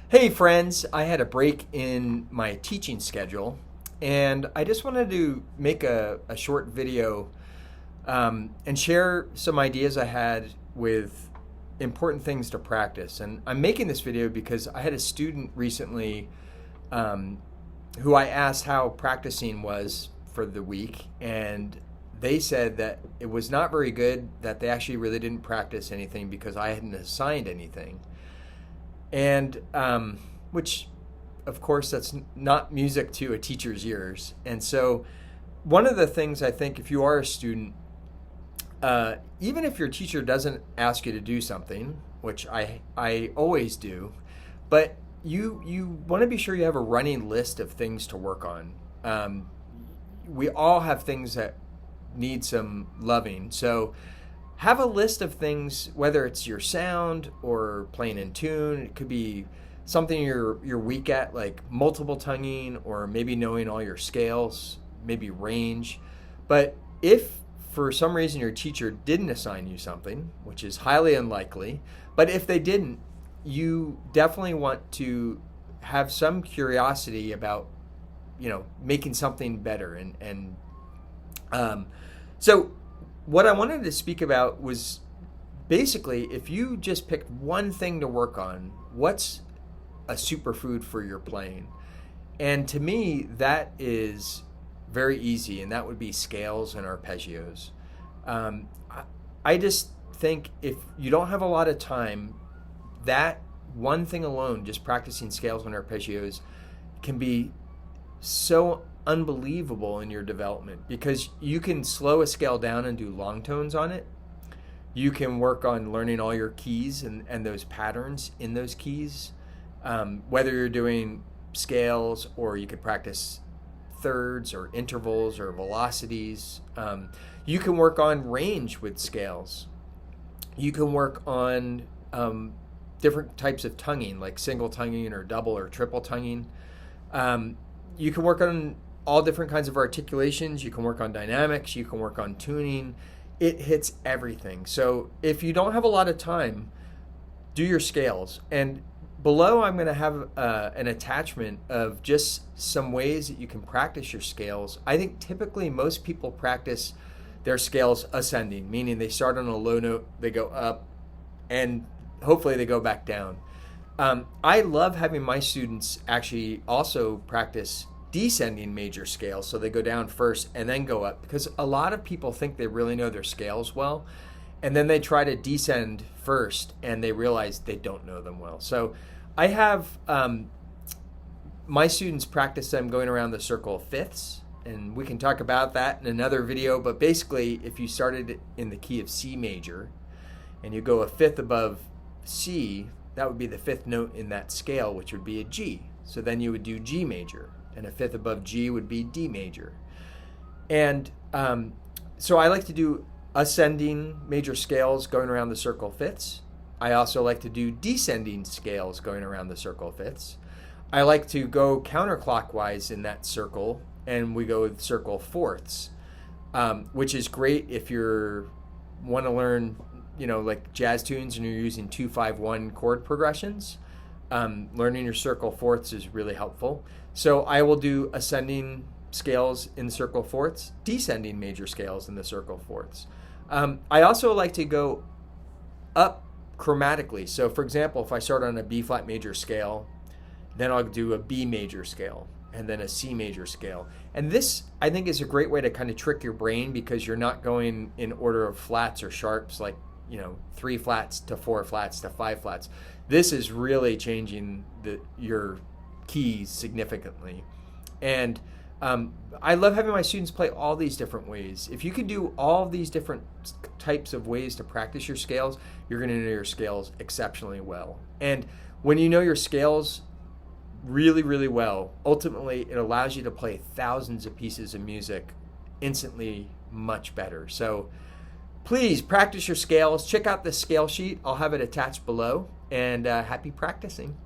Hey friends, I had a break in my teaching schedule and I just wanted to make a short video and share some ideas I had with important things to practice. And I'm making this video because I had a student recently um, who I asked how practicing was for the week, and they said that it was not very good, that they actually really didn't practice anything because I hadn't assigned anything. And which, of course, that's not music to a teacher's ears. And so, one of the things I think, if you are a student, even if your teacher doesn't ask you to do something, which I always do, but you want to be sure you have a running list of things to work on. We all have things that need some loving, so have a list of things, whether it's your sound or playing in tune. It could be something you're weak at, like multiple tonguing, or maybe knowing all your scales, maybe range. But if for some reason your teacher didn't assign you something, which is highly unlikely, but if they didn't, you definitely want to have some curiosity about, making something better. And so what I wanted to speak about was basically, if you just picked one thing to work on, what's a superfood for your playing? And to me, that is very easy, and that would be scales and arpeggios. I just think if you don't have a lot of time, that one thing alone, just practicing scales and arpeggios, can be so unbelievable in your development, because you can slow a scale down and do long tones on it. You can work on learning all your keys and those patterns in those keys, whether you're doing scales, or you could practice thirds or intervals or velocities. You can work on range with scales. You can work on different types of tonguing, like single tonguing or double or triple tonguing. You can work on all different kinds of articulations. You can work on dynamics. You can work on tuning. It hits everything. So if you don't have a lot of time, do your scales. And below, I'm going to have an attachment of just some ways that you can practice your scales. I think typically most people practice their scales ascending, meaning they start on a low note, they go up, and hopefully they go back down. I love having my students actually also practice descending major scales, so they go down first and then go up, because a lot of people think they really know their scales well, and then they try to descend first and they realize they don't know them well. So I have my students practice them going around the circle of fifths, and we can talk about that in another video. But basically, if you started in the key of C major and you go a fifth above C, that would be the fifth note in that scale, which would be a G. So then you would do G major, and a fifth above G would be D major. And so I like to do ascending major scales going around the circle of fifths. I also like to do descending scales going around the circle of fifths. I like to go counterclockwise in that circle, and we go with circle of fourths, which is great if you want to learn, like jazz tunes, and you're using 2-5-1 chord progressions. Learning your circle fourths is really helpful. So I will do ascending scales in the circle fourths, descending major scales in the circle fourths. I also like to go up chromatically. So for example, if I start on a B flat major scale, then I'll do a B major scale, and then a C major scale. And this, I think, is a great way to kind of trick your brain, because you're not going in order of flats or sharps, like 3 flats to 4 flats to 5 flats. This is really changing your keys significantly. And I love having my students play all these different ways. If you can do all of these different types of ways to practice your scales, you're going to know your scales exceptionally well. And when you know your scales really, really well, ultimately it allows you to play thousands of pieces of music instantly much better. So please practice your scales. Check out the scale sheet. I'll have it attached below. And happy practicing.